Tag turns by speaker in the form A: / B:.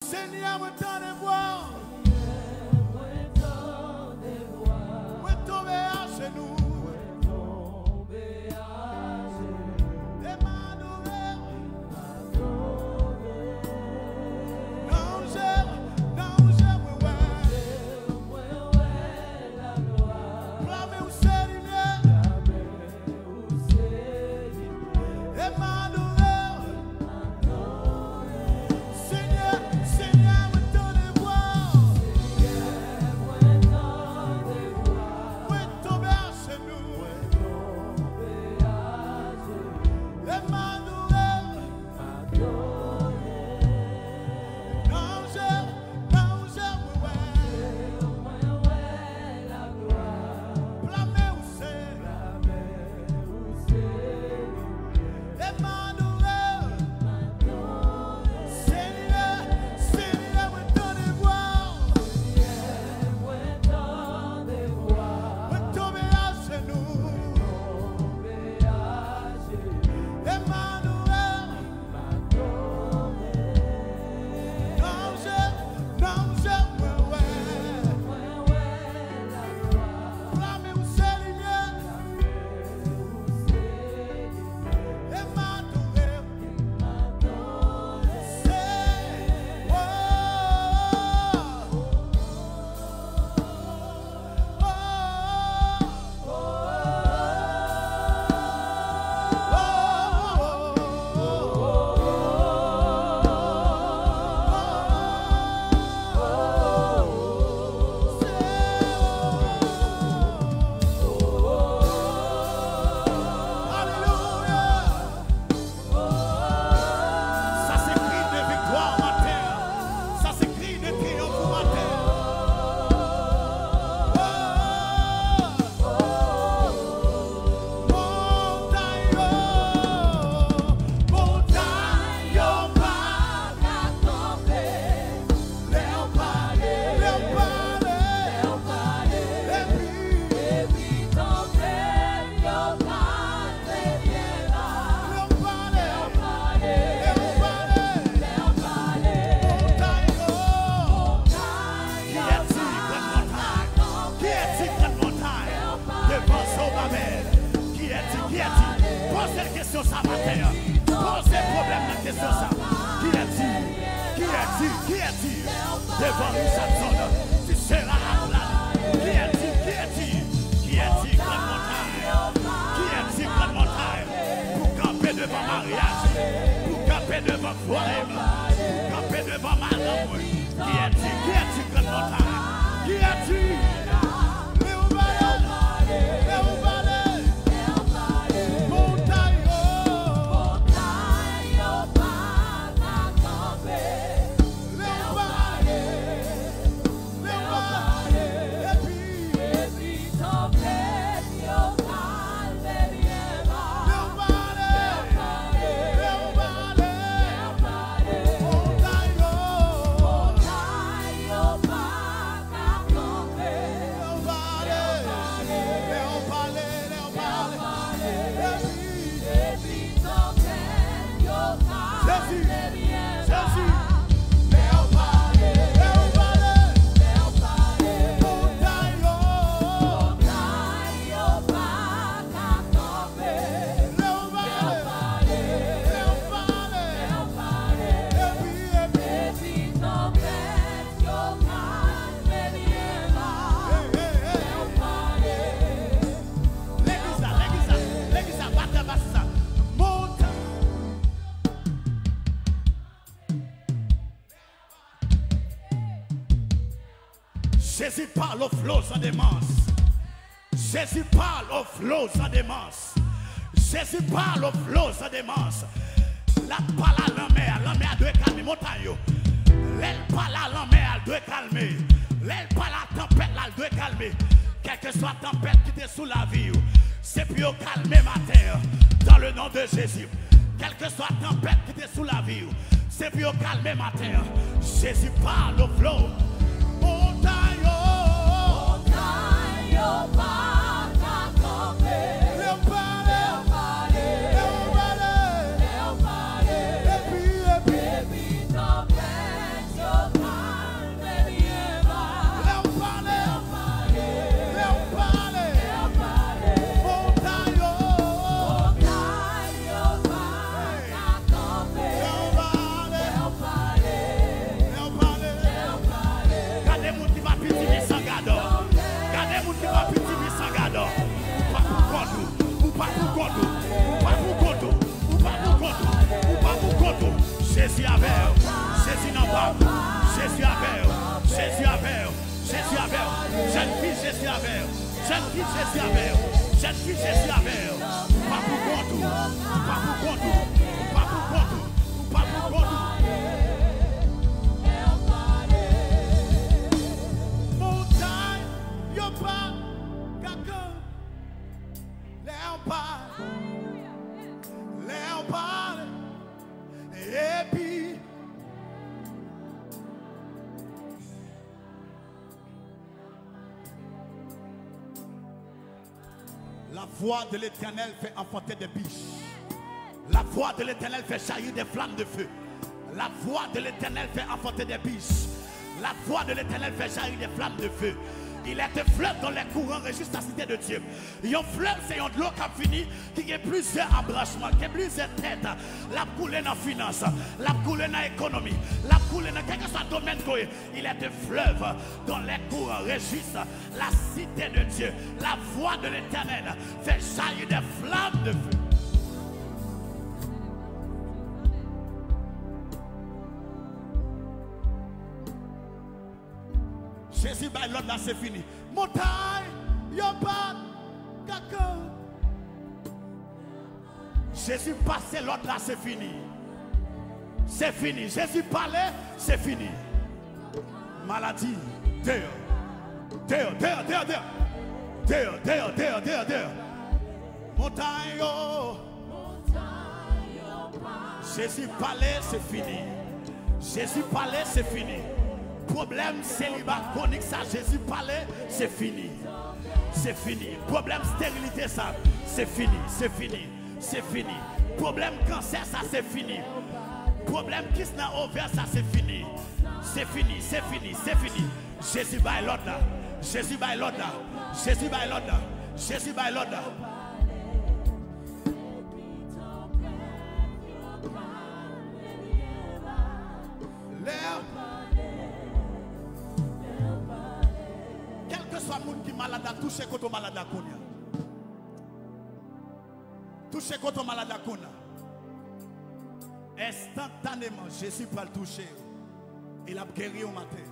A: Seigneur, me donne de voir. Me tomber à genoux. Et m'adorer. Non, j'aime, Blâmer au Seigneur. Et m'adorer. Seigneur, me donne de voir. Me tomber à genoux. Et m'adorer. Non, j'aime, blâmer au Seigneur. Et m'adorer. Seigneur, me donne de voir. Me tomber à genoux. Et m'adorer. Non, j'aime, blâmer au Seigneur. Et m'adorer. Ça s'écrit de victoire matin. Ça s'écrit de triomphe matin. Montagne, pas qu'à tomber. Et puis tomber, pose cette question ça matin. Pose ces problèmes dans la question ça. Qui est-il devant nous cette zone? Tu seras appelé. Qui est-il grande montagne? Qui est-il grande montagne? Pour camper devant mariage, pour camper devant problème, pour camper devant malheur. Qui est-il grande montagne? Qui est-il? Jésus parle au flot sans démence. Jésus parle au flot sans démence. Jésus parle au flot sans démence. La parle à la mer doit calmer montagne. L'aile parle à la mer, elle doit calmer. L'aile parle à la tempête, elle doit calmer. Quelle que soit la tempête qui est sous la vie, c'est pour calmer matin. Dans le nom de Jésus. Quelle que soit la tempête qui est sous la vie, c'est pour calmer matin. Jésus parle au flot.
B: Yo
A: Jésus avait, Jésus avait, Jésus avait, jeune fille Jésus avait, jeune fille Jésus avait, jeune fille Jésus avait, pas pour contour, pas pour contour, pas pour contour, pas pour contour. Montagne, yo pas, quelqu'un, léopard, et puis. La voix de l'Éternel fait enfanter des biches. La voix de l'Éternel fait jaillir des flammes de feu. La voix de l'Éternel fait enfanter des biches. La voix de l'Éternel fait jaillir des flammes de feu. Il est un fleuve dans les courants régissent la cité de Dieu. Un fleuve, c'est un de l'eau qui a fini, qui a plusieurs embranchements, qui a plusieurs têtes. La coulée dans la finance, la coulée dans l'économie, la coulée dans quel que soit le domaine. Il est un fleuve dans les courants régissent la cité de Dieu. La voix de l'Éternel fait jaillir des flammes de feu. Jésus, by l'autre là, c'est fini. Montagne, y'a pas caca. Jésus passait l'autre là, c'est fini. C'est fini. Jésus parlait, c'est fini. Maladie, dehors. Dehors, dehors, dehors, dehors. Dehors, dehors, dehors, dehors, dehors. Montagne, yo. Jésus parlait, c'est fini. Jésus parlait, c'est fini. Problème célibat chronique, ça, Jésus parlait, c'est fini. C'est fini. Problème stérilité, ça, c'est fini. C'est fini. C'est fini. Problème cancer, ça, c'est fini. Problème qui n'a ouvert, ça, c'est fini. C'est fini. C'est fini. C'est fini. Jésus by l'autre là. Jésus by l'autre là. Jésus by l'autre là. Jésus by l'autre là. Quel que soit le monde qui est malade, touchez quand on malade à Kounia. Touchez quand on malade à Kounia. Instantanément, Jésus va le toucher. Il a guéri au matin.